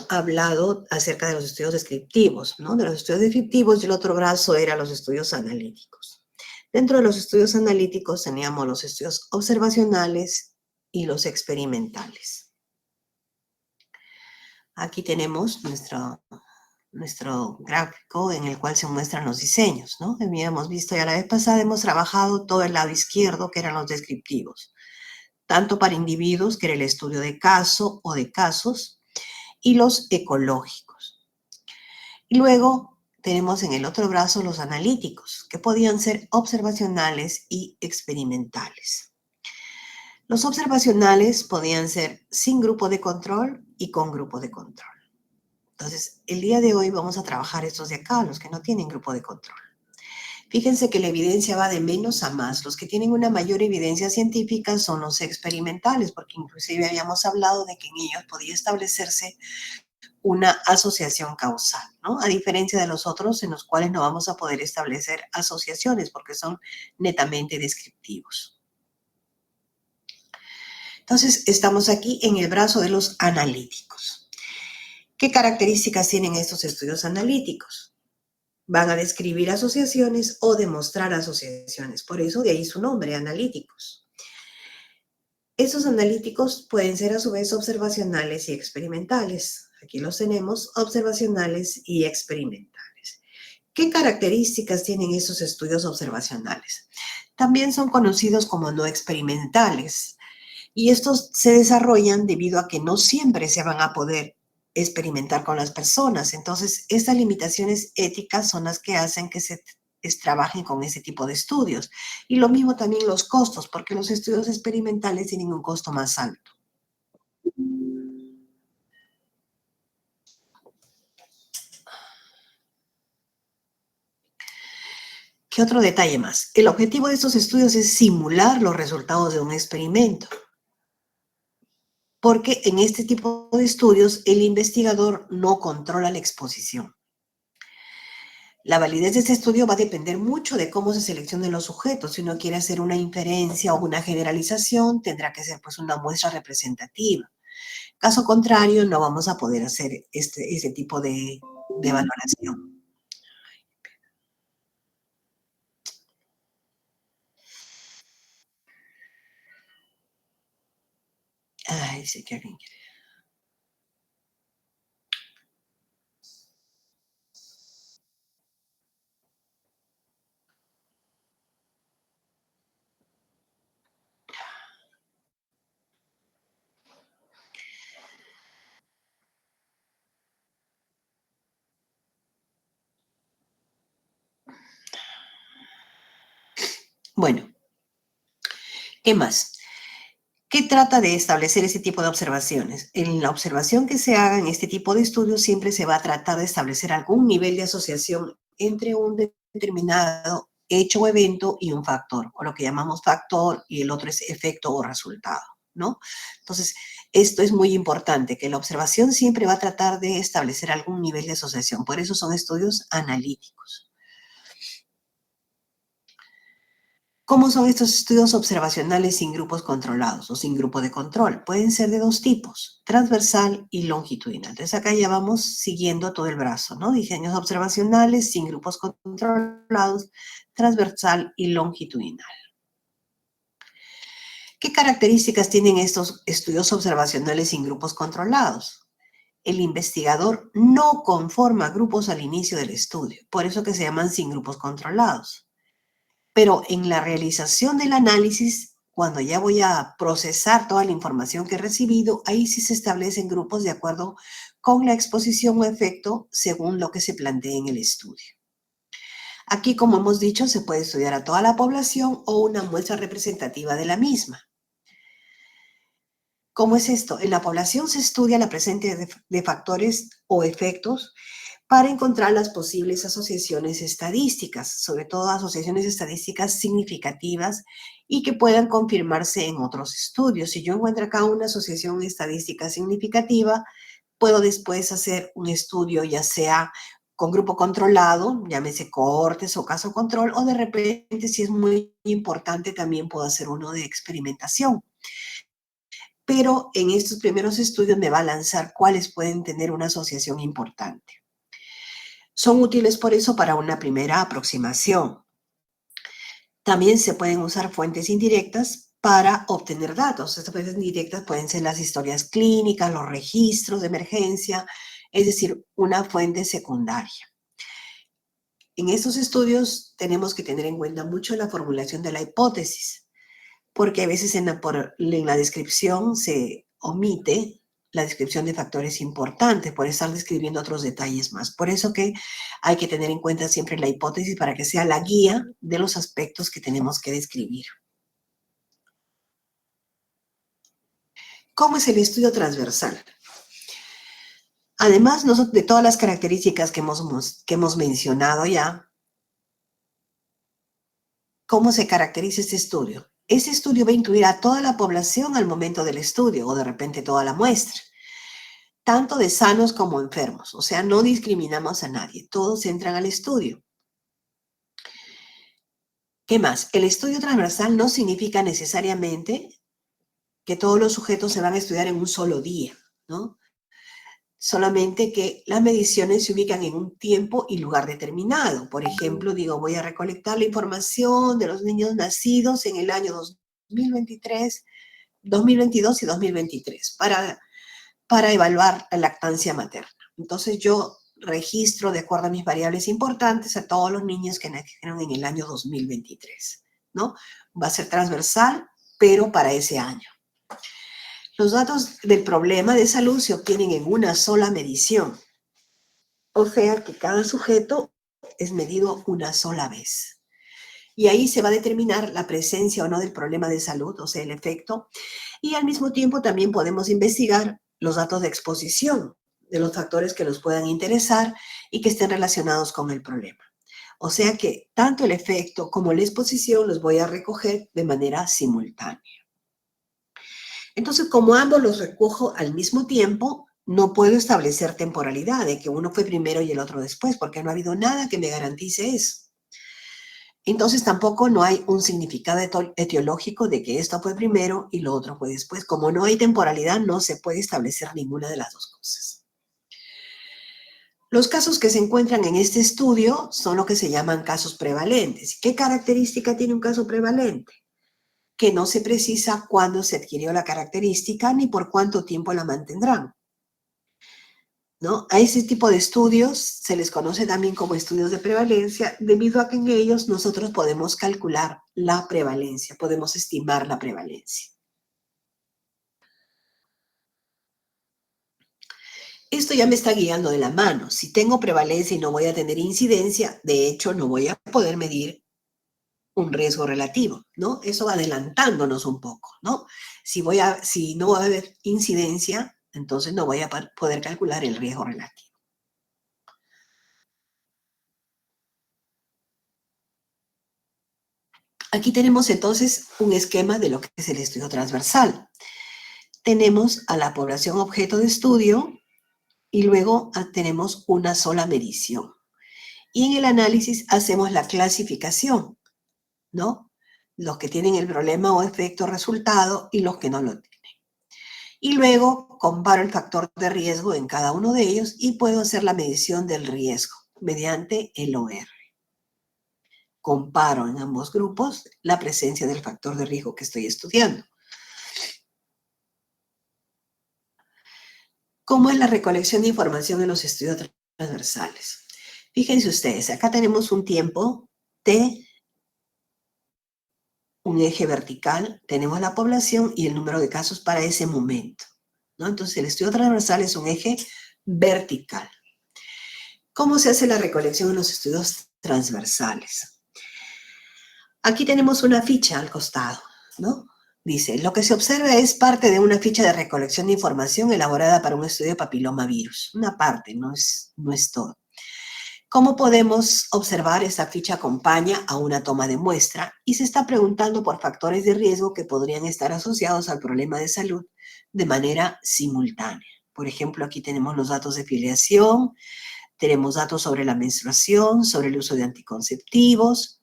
hablado acerca de los estudios descriptivos, ¿no? De los estudios descriptivos y el otro brazo era los estudios analíticos. Dentro de los estudios analíticos teníamos los estudios observacionales y los experimentales. Aquí tenemos nuestro gráfico en el cual se muestran los diseños, ¿no? Habíamos visto ya la vez pasada, hemos trabajado todo el lado izquierdo, que eran los descriptivos, tanto para individuos, que era el estudio de caso o de casos, y los ecológicos. Y luego tenemos en el otro brazo los analíticos, que podían ser observacionales y experimentales. Los observacionales podían ser sin grupo de control y con grupo de control. Entonces, el día de hoy vamos a trabajar estos de acá, los que no tienen grupo de control. Fíjense que la evidencia va de menos a más. Los que tienen una mayor evidencia científica son los experimentales, porque inclusive habíamos hablado de que en ellos podía establecerse una asociación causal, ¿no? A diferencia de los otros en los cuales no vamos a poder establecer asociaciones porque son netamente descriptivos. Entonces, estamos aquí en el brazo de los analíticos. ¿Qué características tienen estos estudios analíticos? Van a describir asociaciones o demostrar asociaciones. Por eso de ahí su nombre, analíticos. Estos analíticos pueden ser a su vez observacionales y experimentales. Aquí los tenemos, observacionales y experimentales. ¿Qué características tienen estos estudios observacionales? También son conocidos como no experimentales. Y estos se desarrollan debido a que no siempre se van a poder experimentar con las personas. Entonces, estas limitaciones éticas son las que hacen que se trabajen con ese tipo de estudios. Y lo mismo también los costos, porque los estudios experimentales tienen un costo más alto. ¿Qué otro detalle más? El objetivo de estos estudios es simular los resultados de un experimento. Porque en este tipo de estudios el investigador no controla la exposición. La validez de este estudio va a depender mucho de cómo se seleccionen los sujetos. Si uno quiere hacer una inferencia o una generalización, tendrá que ser pues una muestra representativa. Caso contrario, no vamos a poder hacer este tipo de valoración. Ay, sí que alguien quiere. Bueno, ¿qué más? ¿Qué trata de establecer este tipo de observaciones? En la observación que se haga en este tipo de estudios siempre se va a tratar de establecer algún nivel de asociación entre un determinado hecho o evento y un factor, o lo que llamamos factor y el otro es efecto o resultado, ¿no? Entonces, esto es muy importante, que la observación siempre va a tratar de establecer algún nivel de asociación. Por eso son estudios analíticos. ¿Cómo son estos estudios observacionales sin grupos controlados o sin grupo de control? Pueden ser de dos tipos, transversal y longitudinal. Entonces acá ya vamos siguiendo todo el brazo, ¿no? Diseños observacionales sin grupos controlados, transversal y longitudinal. ¿Qué características tienen estos estudios observacionales sin grupos controlados? El investigador no conforma grupos al inicio del estudio, por eso que se llaman sin grupos controlados. Pero en la realización del análisis, cuando ya voy a procesar toda la información que he recibido, ahí sí se establecen grupos de acuerdo con la exposición o efecto según lo que se plantee en el estudio. Aquí, como hemos dicho, se puede estudiar a toda la población o una muestra representativa de la misma. ¿Cómo es esto? En la población se estudia la presencia de factores o efectos para encontrar las posibles asociaciones estadísticas, sobre todo asociaciones estadísticas significativas y que puedan confirmarse en otros estudios. Si yo encuentro acá una asociación estadística significativa, puedo después hacer un estudio ya sea con grupo controlado, llámese cohortes o caso control, o de repente, si es muy importante, también puedo hacer uno de experimentación. pero en estos primeros estudios me va a lanzar cuáles pueden tener una asociación importante. Son útiles por eso para una primera aproximación. También se pueden usar fuentes indirectas para obtener datos. Estas fuentes indirectas pueden ser las historias clínicas, los registros de emergencia, es decir, una fuente secundaria. En estos estudios tenemos que tener en cuenta mucho la formulación de la hipótesis, porque a veces en la descripción se omite la descripción de factores importantes por estar describiendo otros detalles más. Por eso que hay que tener en cuenta siempre la hipótesis para que sea la guía de los aspectos que tenemos que describir. ¿Cómo es el estudio transversal? Además de todas las características que hemos mencionado ya, ¿cómo se caracteriza este estudio? Ese estudio va a incluir a toda la población al momento del estudio o de repente toda la muestra, tanto de sanos como enfermos. O sea, no discriminamos a nadie, todos entran al estudio. ¿Qué más? El estudio transversal no significa necesariamente que todos los sujetos se van a estudiar en un solo día, ¿no? Solamente que las mediciones se ubican en un tiempo y lugar determinado. Por ejemplo, digo, voy a recolectar la información de los niños nacidos en el año 2023, 2022 y 2023 para evaluar la lactancia materna. Entonces yo registro de acuerdo a mis variables importantes a todos los niños que nacieron en el año 2023, ¿no? Va a ser transversal, pero para ese año. Los datos del problema de salud se obtienen en una sola medición. O sea que cada sujeto es medido una sola vez. Y ahí se va a determinar la presencia o no del problema de salud, o sea, el efecto. Y al mismo tiempo también podemos investigar los datos de exposición de los factores que nos puedan interesar y que estén relacionados con el problema. O sea que tanto el efecto como la exposición los voy a recoger de manera simultánea. Entonces, como ambos los recojo al mismo tiempo, no puedo establecer temporalidad de que uno fue primero y el otro después, porque no ha habido nada que me garantice eso. Entonces, tampoco no hay un significado etiológico de que esto fue primero y lo otro fue después. Como no hay temporalidad, no se puede establecer ninguna de las dos cosas. Los casos que se encuentran en este estudio son lo que se llaman casos prevalentes. ¿Qué característica tiene un caso prevalente? Que no se precisa cuándo se adquirió la característica ni por cuánto tiempo la mantendrán, ¿no? A ese tipo de estudios se les conoce también como estudios de prevalencia, debido a que en ellos nosotros podemos calcular la prevalencia, podemos estimar la prevalencia. Esto ya me está guiando de la mano. Si tengo prevalencia y no voy a tener incidencia, de hecho no voy a poder medir un riesgo relativo, ¿no? Eso va adelantándonos un poco, ¿no? Si no va a haber incidencia, entonces no voy a poder calcular el riesgo relativo. Aquí tenemos entonces un esquema de lo que es el estudio transversal. Tenemos a la población objeto de estudio y luego tenemos una sola medición. Y en el análisis hacemos la clasificación, ¿no? Los que tienen el problema o efecto resultado y los que no lo tienen. Y luego comparo el factor de riesgo en cada uno de ellos y puedo hacer la medición del riesgo mediante el OR. Comparo en ambos grupos la presencia del factor de riesgo que estoy estudiando. ¿Cómo es la recolección de información en los estudios transversales? Fíjense ustedes, acá tenemos un tiempo T, un eje vertical, tenemos la población y el número de casos para ese momento, ¿no? Entonces, el estudio transversal es un eje vertical. ¿Cómo se hace la recolección en los estudios transversales? Aquí tenemos una ficha al costado, ¿no? Dice, lo que se observa es parte de una ficha de recolección de información elaborada para un estudio de papilomavirus. Una parte, no es todo. ¿Cómo podemos observar? Esta ficha acompaña a una toma de muestra y se está preguntando por factores de riesgo que podrían estar asociados al problema de salud de manera simultánea. Por ejemplo, aquí tenemos los datos de filiación, tenemos datos sobre la menstruación, sobre el uso de anticonceptivos,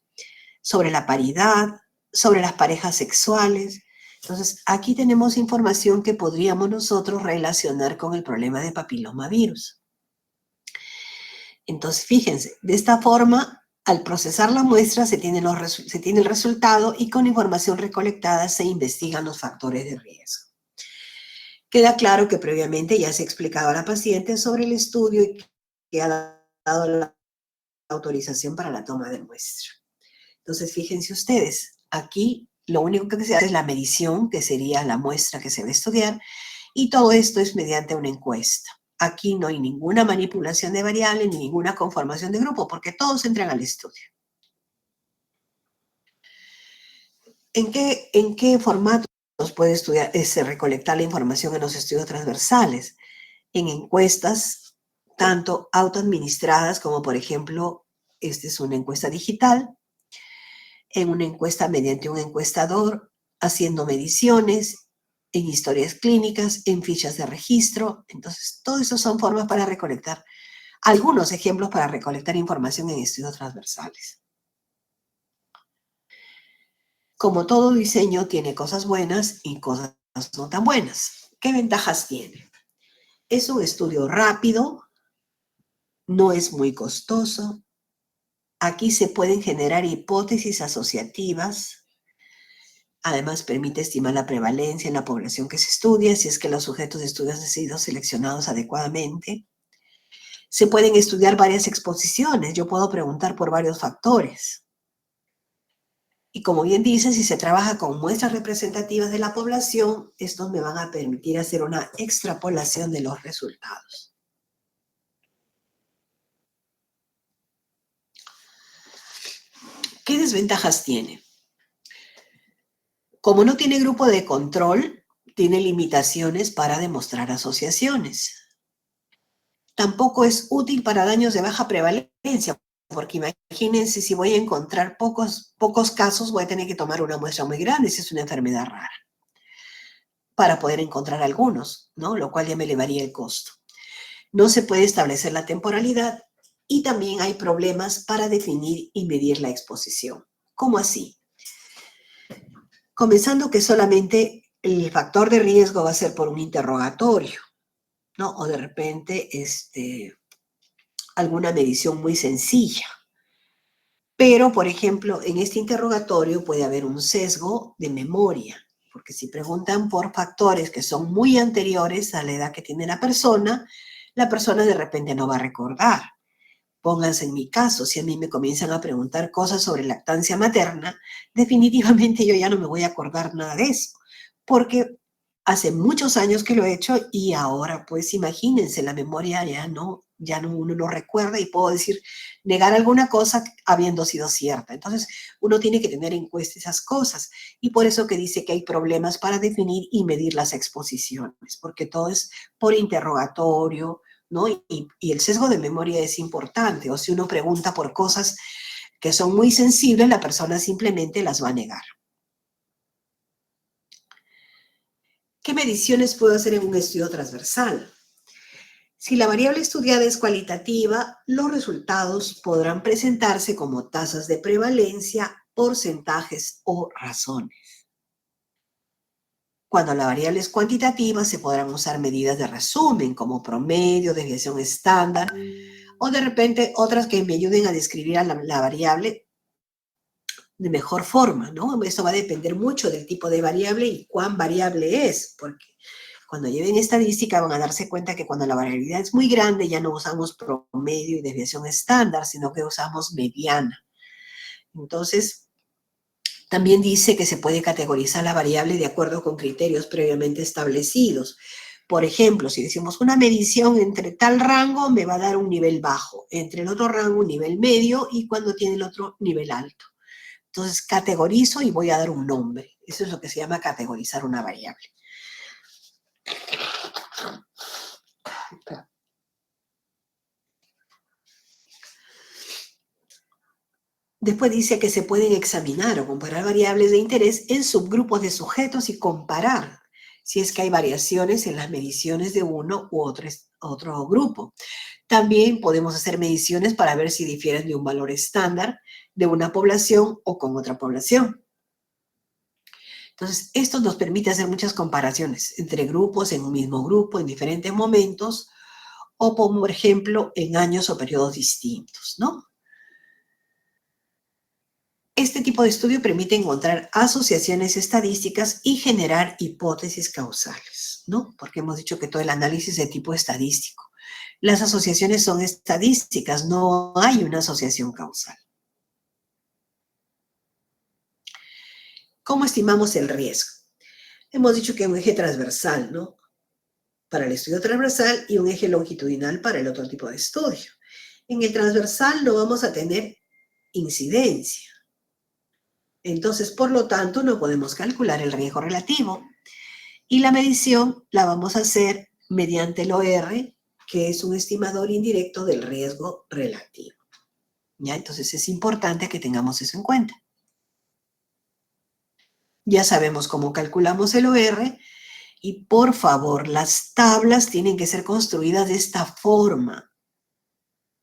sobre la paridad, sobre las parejas sexuales, Entonces, aquí tenemos información que podríamos nosotros relacionar con el problema de papilomavirus. Entonces, fíjense, de esta forma, al procesar la muestra se tiene el resultado y con información recolectada se investigan los factores de riesgo. Queda claro que previamente ya se ha explicado a la paciente sobre el estudio y que ha dado la autorización para la toma de muestra. Entonces, fíjense ustedes, aquí lo único que se hace es la medición, que sería la muestra que se va a estudiar, y todo esto es mediante una encuesta. Aquí no hay ninguna manipulación de variables ni ninguna conformación de grupo, porque todos entran al estudio. ¿En qué formato puede estudiar, recolectar la información en los estudios transversales? En encuestas, tanto autoadministradas como, por ejemplo, esta es una encuesta digital, en una encuesta mediante un encuestador, haciendo mediciones, en historias clínicas, en fichas de registro. Entonces, todo eso son formas para recolectar, algunos ejemplos para recolectar información en estudios transversales. Como todo diseño tiene cosas buenas y cosas no tan buenas. ¿Qué ventajas tiene? Es un estudio rápido, no es muy costoso. Aquí se pueden generar hipótesis asociativas. Además, permite estimar la prevalencia en la población que se estudia, si es que los sujetos de estudio han sido seleccionados adecuadamente. Se pueden estudiar varias exposiciones. Yo puedo preguntar por varios factores. Y como bien dice, si se trabaja con muestras representativas de la población, estos me van a permitir hacer una extrapolación de los resultados. ¿Qué desventajas tiene? Como no tiene grupo de control, tiene limitaciones para demostrar asociaciones. Tampoco es útil para daños de baja prevalencia, porque imagínense si voy a encontrar pocos casos, voy a tener que tomar una muestra muy grande si es una enfermedad rara, para poder encontrar algunos, ¿no? Lo cual ya me elevaría el costo. No se puede establecer la temporalidad y también hay problemas para definir y medir la exposición. ¿Cómo así? Comenzando que solamente el factor de riesgo va a ser por un interrogatorio, ¿no? O de repente alguna medición muy sencilla. Pero, por ejemplo, en este interrogatorio puede haber un sesgo de memoria, porque si preguntan por factores que son muy anteriores a la edad que tiene la persona de repente no va a recordar. Pónganse en mi caso, si a mí me comienzan a preguntar cosas sobre lactancia materna, definitivamente yo ya no me voy a acordar nada de eso, porque hace muchos años que lo he hecho y ahora, pues imagínense, la memoria uno no recuerda y puedo decir, negar alguna cosa habiendo sido cierta. Entonces, uno tiene que tener en cuenta esas cosas y por eso que dice que hay problemas para definir y medir las exposiciones, porque todo es por interrogatorio, ¿no? Y el sesgo de memoria es importante, o si uno pregunta por cosas que son muy sensibles, la persona simplemente las va a negar. ¿Qué mediciones puedo hacer en un estudio transversal? Si la variable estudiada es cualitativa, los resultados podrán presentarse como tasas de prevalencia, porcentajes o razones. Cuando la variable es cuantitativa, se podrán usar medidas de resumen como promedio, desviación estándar, o de repente otras que me ayuden a describir a la variable de mejor forma, ¿no? Eso va a depender mucho del tipo de variable y cuán variable es, porque cuando lleven estadística van a darse cuenta que cuando la variabilidad es muy grande ya no usamos promedio y desviación estándar, sino que usamos mediana. Entonces, también dice que se puede categorizar la variable de acuerdo con criterios previamente establecidos. Por ejemplo, si decimos una medición entre tal rango me va a dar un nivel bajo, entre el otro rango un nivel medio y cuando tiene el otro nivel alto. Entonces, categorizo y voy a dar un nombre. Eso es lo que se llama categorizar una variable. Después dice que se pueden examinar o comparar variables de interés en subgrupos de sujetos y comparar si es que hay variaciones en las mediciones de uno u otro grupo. También podemos hacer mediciones para ver si difieren de un valor estándar de una población o con otra población. Entonces, esto nos permite hacer muchas comparaciones entre grupos, en un mismo grupo, en diferentes momentos, o por ejemplo, en años o periodos distintos, ¿no? Este tipo de estudio permite encontrar asociaciones estadísticas y generar hipótesis causales, ¿no? Porque hemos dicho que todo el análisis es de tipo estadístico. Las asociaciones son estadísticas, no hay una asociación causal. ¿Cómo estimamos el riesgo? Hemos dicho que hay un eje transversal, ¿no? Para el estudio transversal y un eje longitudinal para el otro tipo de estudio. En el transversal no vamos a tener incidencia. Entonces, por lo tanto, no podemos calcular el riesgo relativo. Y la medición la vamos a hacer mediante el OR, que es un estimador indirecto del riesgo relativo. ¿Ya? Entonces, es importante que tengamos eso en cuenta. Ya sabemos cómo calculamos el OR y, por favor, las tablas tienen que ser construidas de esta forma.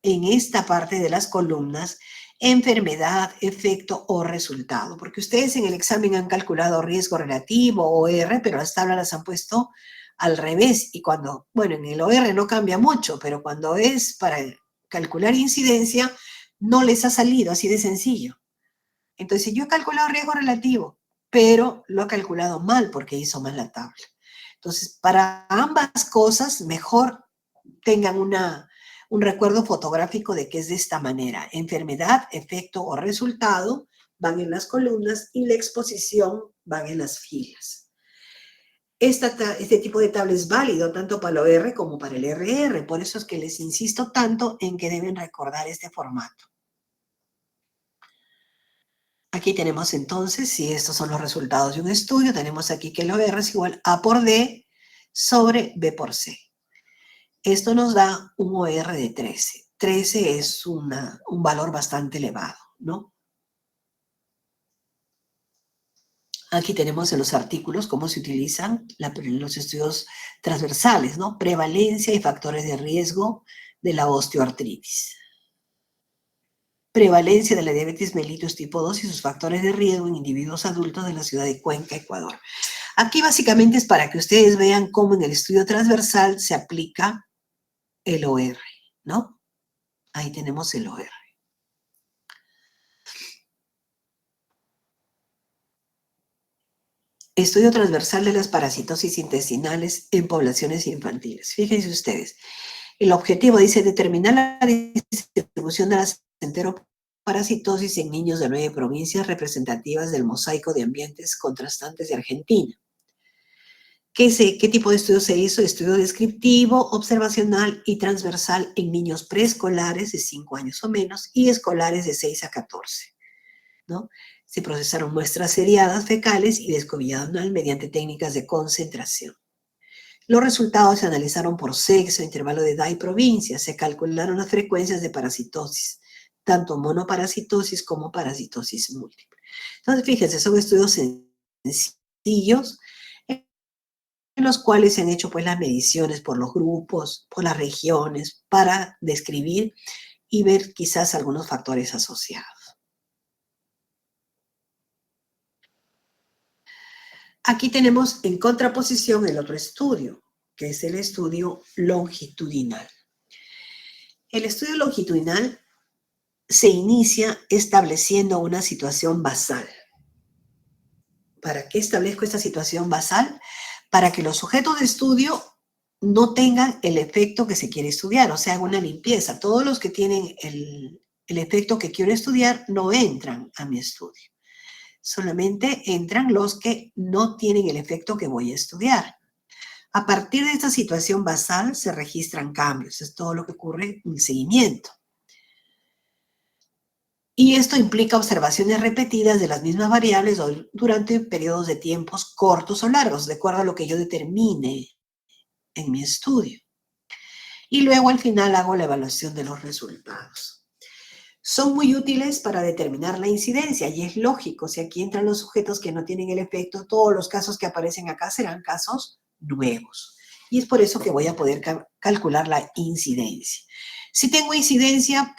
En esta parte de las columnas, enfermedad, efecto o resultado, porque ustedes en el examen han calculado riesgo relativo, OR, pero las tablas las han puesto al revés y cuando, bueno, en el OR no cambia mucho, pero cuando es para calcular incidencia, no les ha salido así de sencillo. Entonces, yo he calculado riesgo relativo, pero lo he calculado mal porque hizo mal la tabla. Entonces, para ambas cosas, mejor tengan un recuerdo fotográfico de que es de esta manera. Enfermedad, efecto o resultado van en las columnas y la exposición van en las filas. Este tipo de tabla es válido tanto para el OR como para el RR, por eso es que les insisto tanto en que deben recordar este formato. Aquí tenemos entonces, si estos son los resultados de un estudio, tenemos aquí que el OR es igual A por D sobre B por C. Esto nos da un OR de 13. 13 es un valor bastante elevado, ¿no? Aquí tenemos en los artículos cómo se utilizan los estudios transversales, ¿no? Prevalencia y factores de riesgo de la osteoartritis. Prevalencia de la diabetes mellitus tipo 2 y sus factores de riesgo en individuos adultos de la ciudad de Cuenca, Ecuador. Aquí básicamente es para que ustedes vean cómo en el estudio transversal se aplica el OR, ¿no? Ahí tenemos el OR. Estudio transversal de las parasitosis intestinales en poblaciones infantiles. Fíjense ustedes, el objetivo dice determinar la distribución de las enteroparasitosis en niños de 9 provincias representativas del mosaico de ambientes contrastantes de Argentina. ¿Qué tipo de estudio se hizo? Estudio descriptivo, observacional y transversal en niños preescolares de 5 años o menos y escolares de 6 a 14, ¿no? Se procesaron muestras seriadas fecales y descobillado anal mediante técnicas de concentración. Los resultados se analizaron por sexo, intervalo de edad y provincia. Se calcularon las frecuencias de parasitosis, tanto monoparasitosis como parasitosis múltiple. Entonces, fíjense, son estudios sencillos en los cuales se han hecho pues las mediciones por los grupos, por las regiones, para describir y ver quizás algunos factores asociados. Aquí tenemos en contraposición el otro estudio, que es el estudio longitudinal. El estudio longitudinal se inicia estableciendo una situación basal. ¿Para qué establezco esta situación basal? Para que los sujetos de estudio no tengan el efecto que se quiere estudiar, o sea, hago una limpieza. Todos los que tienen el efecto que quiero estudiar no entran a mi estudio. Solamente entran los que no tienen el efecto que voy a estudiar. A partir de esta situación basal se registran cambios, es todo lo que ocurre en el seguimiento. Y esto implica observaciones repetidas de las mismas variables durante periodos de tiempos cortos o largos, de acuerdo a lo que yo determine en mi estudio. Y luego al final hago la evaluación de los resultados. Son muy útiles para determinar la incidencia y es lógico, si aquí entran los sujetos que no tienen el efecto, todos los casos que aparecen acá serán casos nuevos. Y es por eso que voy a poder calcular la incidencia. Si tengo incidencia,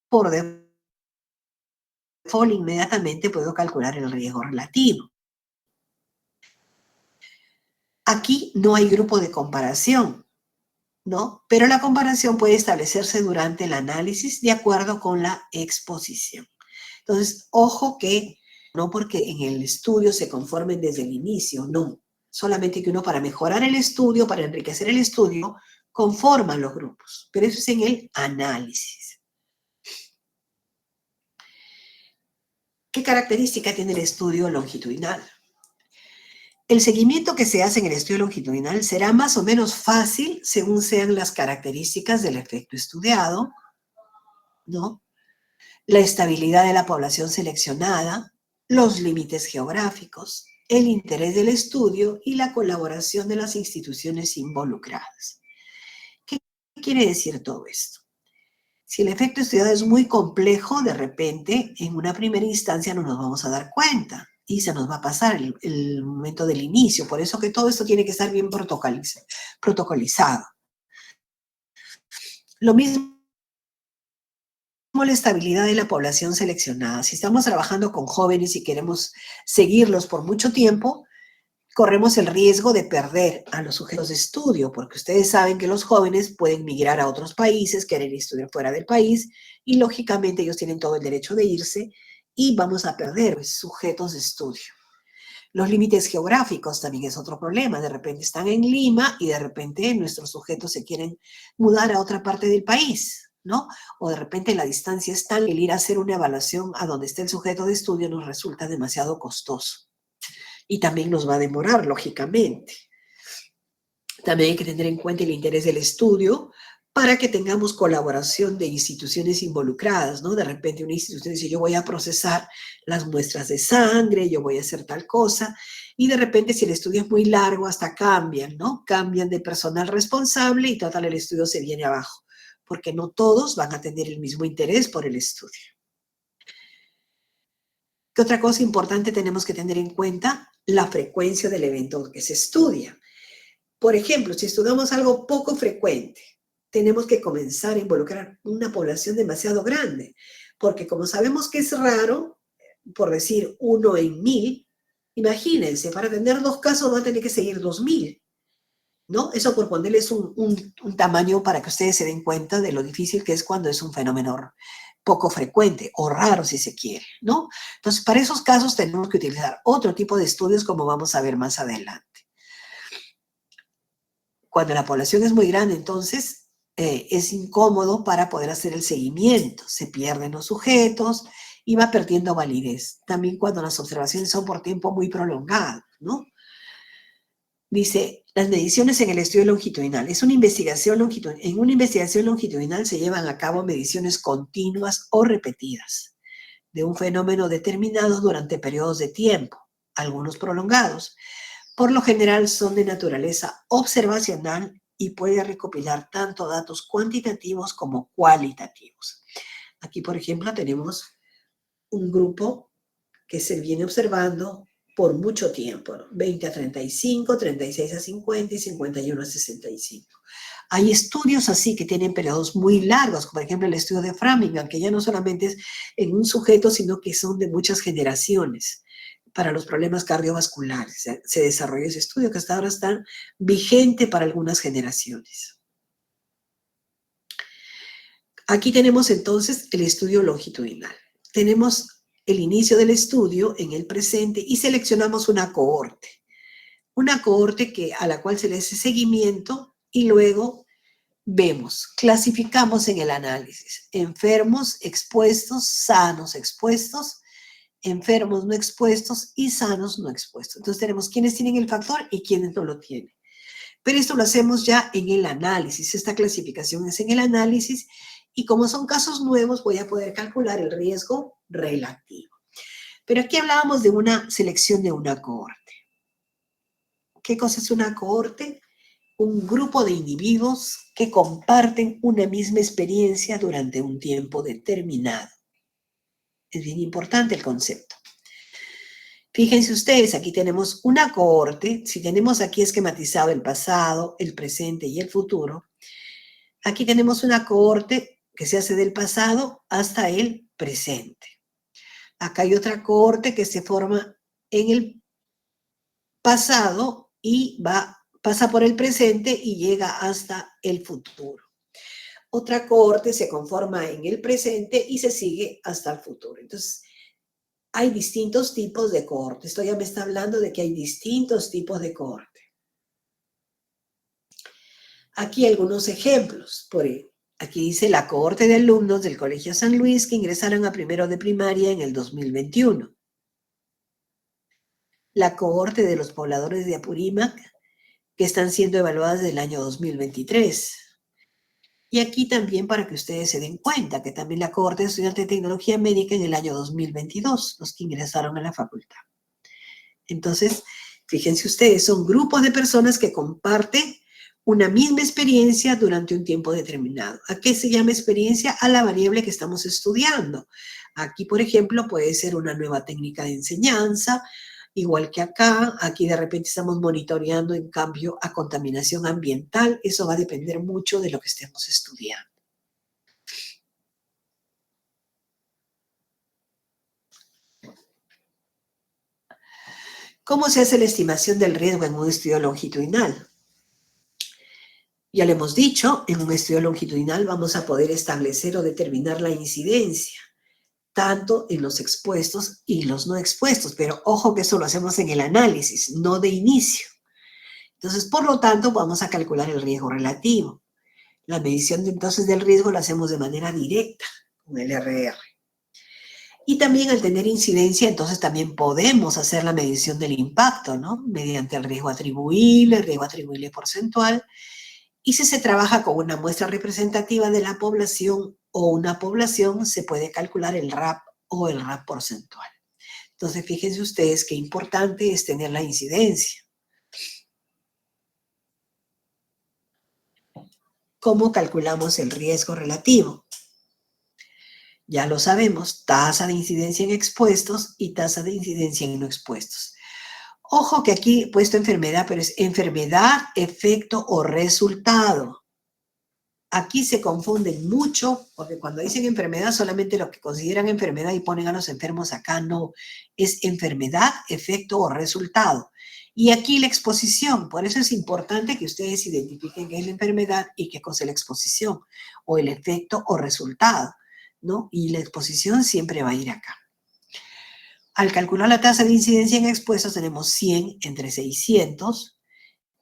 por default inmediatamente puedo calcular el riesgo relativo. Aquí no hay grupo de comparación, ¿no? Pero la comparación puede establecerse durante el análisis de acuerdo con la exposición. Entonces, ojo que no porque en el estudio se conformen desde el inicio, no. Solamente que uno para mejorar el estudio, para enriquecer el estudio, conforma los grupos. Pero eso es en el análisis. ¿Qué característica tiene el estudio longitudinal? El seguimiento que se hace en el estudio longitudinal será más o menos fácil según sean las características del efecto estudiado, ¿no? La estabilidad de la población seleccionada, los límites geográficos, el interés del estudio y la colaboración de las instituciones involucradas. ¿Qué quiere decir todo esto? Si el efecto estudiado es muy complejo, de repente, en una primera instancia no nos vamos a dar cuenta y se nos va a pasar el momento del inicio. Por eso que todo esto tiene que estar bien protocolizado. Lo mismo la estabilidad de la población seleccionada. Si estamos trabajando con jóvenes y queremos seguirlos por mucho tiempo, corremos el riesgo de perder a los sujetos de estudio, porque ustedes saben que los jóvenes pueden migrar a otros países, querer estudiar fuera del país, y lógicamente ellos tienen todo el derecho de irse y vamos a perder sujetos de estudio. Los límites geográficos también es otro problema. De repente están en Lima y de repente nuestros sujetos se quieren mudar a otra parte del país, ¿no? O de repente la distancia es tal que el ir a hacer una evaluación a donde esté el sujeto de estudio nos resulta demasiado costoso. Y también nos va a demorar, lógicamente. También hay que tener en cuenta el interés del estudio para que tengamos colaboración de instituciones involucradas, ¿no? De repente una institución dice, yo voy a procesar las muestras de sangre, yo voy a hacer tal cosa, y de repente si el estudio es muy largo, hasta cambian, ¿no? Cambian de personal responsable y total el estudio se viene abajo, porque no todos van a tener el mismo interés por el estudio. ¿Qué otra cosa importante tenemos que tener en cuenta? La frecuencia del evento que se estudia. Por ejemplo, si estudiamos algo poco frecuente, tenemos que comenzar a involucrar una población demasiado grande, porque como sabemos que es raro, por decir 1 en 1000, imagínense, para tener 2 casos van a tener que seguir 2000, ¿no? Eso por ponerles un tamaño para que ustedes se den cuenta de lo difícil que es cuando es un fenómeno poco frecuente o raro si se quiere, ¿no? Entonces, para esos casos tenemos que utilizar otro tipo de estudios como vamos a ver más adelante. Cuando la población es muy grande, entonces es incómodo para poder hacer el seguimiento. Se pierden los sujetos y va perdiendo validez. También cuando las observaciones son por tiempo muy prolongado, ¿no? Dice, las mediciones en el estudio longitudinal. En una investigación longitudinal se llevan a cabo mediciones continuas o repetidas de un fenómeno determinado durante periodos de tiempo, algunos prolongados. Por lo general son de naturaleza observacional y puede recopilar tanto datos cuantitativos como cualitativos. Aquí, por ejemplo, tenemos un grupo que se viene observando por mucho tiempo, ¿no? 20 a 35, 36 a 50 y 51 a 65. Hay estudios así que tienen periodos muy largos, como por ejemplo el estudio de Framingham, que ya no solamente es en un sujeto, sino que son de muchas generaciones para los problemas cardiovasculares. Se desarrolló ese estudio que hasta ahora está vigente para algunas generaciones. Aquí tenemos entonces el estudio longitudinal. Tenemos el inicio del estudio en el presente y seleccionamos una cohorte a la cual se le hace seguimiento y luego vemos, clasificamos en el análisis, enfermos expuestos, sanos expuestos, enfermos no expuestos y sanos no expuestos. Entonces tenemos quiénes tienen el factor y quiénes no lo tienen. Pero esto lo hacemos ya en el análisis, esta clasificación es en el análisis y como son casos nuevos voy a poder calcular el riesgo relativo. Pero aquí hablábamos de una selección de una cohorte. ¿Qué cosa es una cohorte? Un grupo de individuos que comparten una misma experiencia durante un tiempo determinado. Es bien importante el concepto. Fíjense ustedes, aquí tenemos una cohorte, si tenemos aquí esquematizado el pasado, el presente y el futuro, aquí tenemos una cohorte que se hace del pasado hasta el presente. Acá hay otra cohorte que se forma en el pasado y pasa por el presente y llega hasta el futuro. Otra cohorte se conforma en el presente y se sigue hasta el futuro. Entonces, hay distintos tipos de cohorte. Esto ya me está hablando de que hay distintos tipos de cohorte. Aquí algunos ejemplos. Aquí dice la cohorte de alumnos del Colegio San Luis que ingresaron a primero de primaria en el 2021. La cohorte de los pobladores de Apurímac que están siendo evaluadas del año 2023. Y aquí también para que ustedes se den cuenta que también la cohorte de estudiantes de tecnología médica en el año 2022, los que ingresaron a la facultad. Entonces, fíjense ustedes, son grupos de personas que comparten una misma experiencia durante un tiempo determinado. ¿A qué se llama experiencia? A la variable que estamos estudiando. Aquí, por ejemplo, puede ser una nueva técnica de enseñanza, igual que acá. Aquí de repente estamos monitoreando en cambio a contaminación ambiental. Eso va a depender mucho de lo que estemos estudiando. ¿Cómo se hace la estimación del riesgo en un estudio longitudinal? Ya le hemos dicho, en un estudio longitudinal vamos a poder establecer o determinar la incidencia, tanto en los expuestos y los no expuestos, pero ojo que eso lo hacemos en el análisis, no de inicio. Entonces, por lo tanto, vamos a calcular el riesgo relativo. La medición entonces del riesgo la hacemos de manera directa con el RR. Y también al tener incidencia, entonces también podemos hacer la medición del impacto, ¿no? Mediante el riesgo atribuible porcentual. Y si se trabaja con una muestra representativa de la población o una población, se puede calcular el RAP o el RAP porcentual. Entonces, fíjense ustedes qué importante es tener la incidencia. ¿Cómo calculamos el riesgo relativo? Ya lo sabemos, tasa de incidencia en expuestos y tasa de incidencia en no expuestos. Ojo que aquí he puesto enfermedad, pero es enfermedad, efecto o resultado. Aquí se confunden mucho, porque cuando dicen enfermedad solamente lo que consideran enfermedad y ponen a los enfermos acá, no. Es enfermedad, efecto o resultado. Y aquí la exposición, por eso es importante que ustedes identifiquen qué es la enfermedad y qué cosa es la exposición, o el efecto o resultado, ¿no? Y la exposición siempre va a ir acá. Al calcular la tasa de incidencia en expuestos tenemos 100 entre 600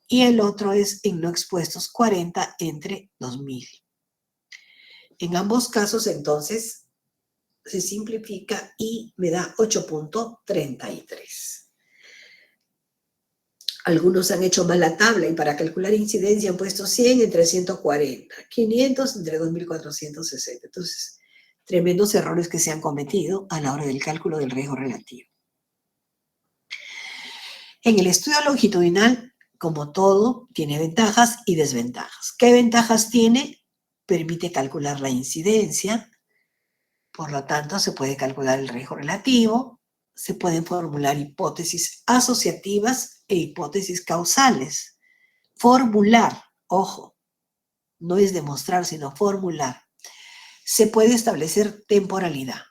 y el otro es en no expuestos 40 entre 2000. En ambos casos, entonces, se simplifica y me da 8.33. Algunos han hecho mal la tabla y para calcular incidencia han puesto 100 entre 140, 500 entre 2460. Entonces, tremendos errores que se han cometido a la hora del cálculo del riesgo relativo. En el estudio longitudinal, como todo, tiene ventajas y desventajas. ¿Qué ventajas tiene? Permite calcular la incidencia, por lo tanto, se puede calcular el riesgo relativo, se pueden formular hipótesis asociativas e hipótesis causales. Formular, ojo, no es demostrar, sino formular. Se puede establecer temporalidad,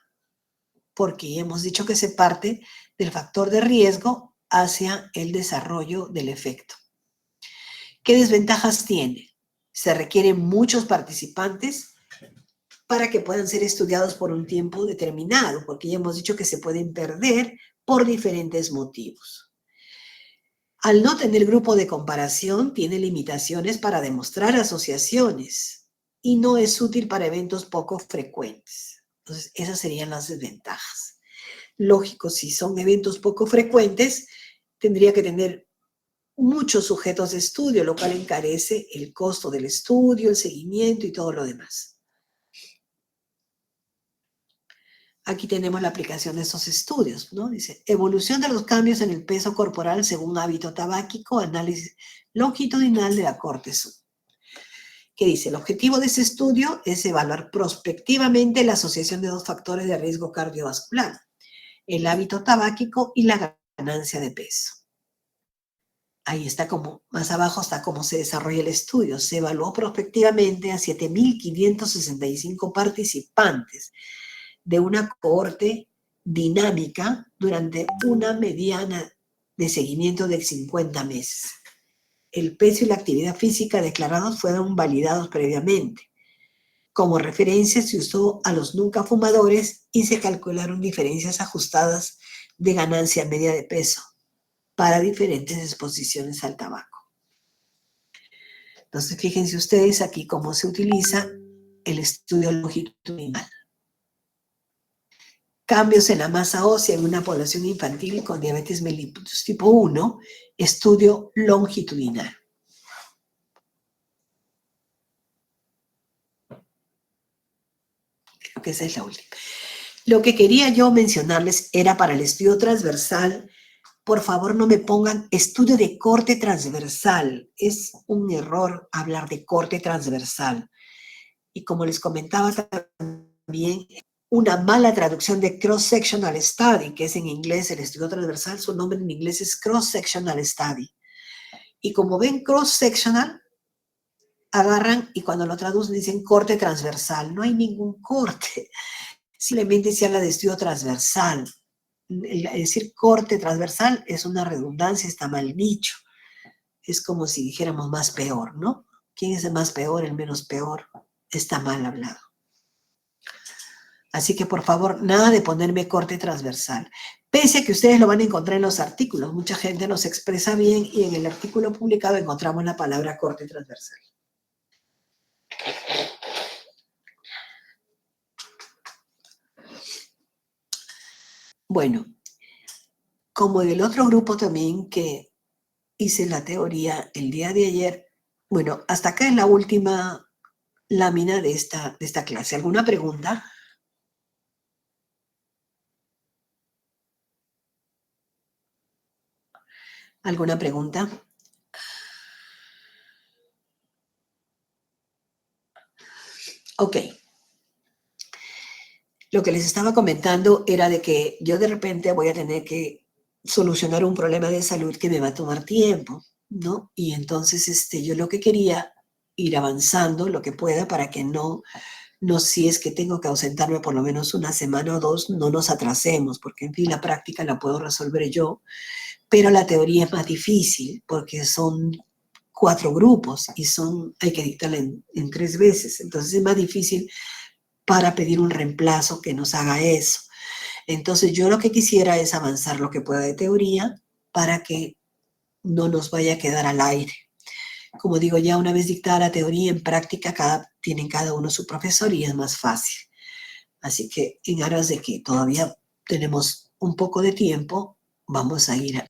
porque hemos dicho que se parte del factor de riesgo hacia el desarrollo del efecto. ¿Qué desventajas tiene? Se requieren muchos participantes para que puedan ser estudiados por un tiempo determinado, porque ya hemos dicho que se pueden perder por diferentes motivos. Al no tener grupo de comparación, tiene limitaciones para demostrar asociaciones y no es útil para eventos poco frecuentes. Entonces, esas serían las desventajas. Lógico, si son eventos poco frecuentes, tendría que tener muchos sujetos de estudio, lo cual encarece el costo del estudio, el seguimiento y todo lo demás. Aquí tenemos la aplicación de estos estudios, ¿no? Dice, evolución de los cambios en el peso corporal según hábito tabáquico, análisis longitudinal de la Corte Sud. ¿Qué dice? El objetivo de ese estudio es evaluar prospectivamente la asociación de dos factores de riesgo cardiovascular, el hábito tabáquico y la ganancia de peso. Ahí está más abajo está cómo se desarrolla el estudio. Se evaluó prospectivamente a 7.565 participantes de una cohorte dinámica durante una mediana de seguimiento de 50 meses. el peso y la actividad física declarados fueron validados previamente. Como referencia se usó a los nunca fumadores y se calcularon diferencias ajustadas de ganancia media de peso para diferentes exposiciones al tabaco. Entonces, fíjense ustedes aquí cómo se utiliza el estudio longitudinal. Cambios en la masa ósea en una población infantil con diabetes mellitus tipo 1, estudio longitudinal. Creo que esa es la última. Lo que quería yo mencionarles era para el estudio transversal. Por favor, no me pongan estudio de corte transversal. Es un error hablar de corte transversal. Y como les comentaba también, una mala traducción de cross-sectional study, que es en inglés el estudio transversal, su nombre en inglés es cross-sectional study. Y como ven cross-sectional, agarran y cuando lo traducen dicen corte transversal. No hay ningún corte. Simplemente se habla de estudio transversal. Decir corte transversal es una redundancia, está mal dicho. Es como si dijéramos más peor, ¿no? ¿Quién es el más peor, el menos peor? Está mal hablado. Así que, por favor, nada de ponerme corte transversal. Pese a que ustedes lo van a encontrar en los artículos. Mucha gente nos expresa bien y en el artículo publicado encontramos la palabra corte transversal. Bueno, como en el otro grupo también que hice la teoría el día de ayer, bueno, hasta acá es la última lámina de esta clase. ¿Alguna pregunta? ¿Alguna pregunta? Ok. Lo que les estaba comentando era de que yo de repente voy a tener que solucionar un problema de salud que me va a tomar tiempo, ¿no? Y entonces yo lo que quería ir avanzando lo que pueda para que no si es que tengo que ausentarme por lo menos una semana o dos, no nos atrasemos, porque en fin, la práctica la puedo resolver yo, pero la teoría es más difícil porque son 4 grupos y hay que dictarla en 3 veces, entonces es más difícil para pedir un reemplazo que nos haga eso. Entonces yo lo que quisiera es avanzar lo que pueda de teoría para que no nos vaya a quedar al aire. Como digo, ya una vez dictada la teoría, en práctica tienen cada uno su profesor y es más fácil. Así que en aras de que todavía tenemos un poco de tiempo, vamos a ir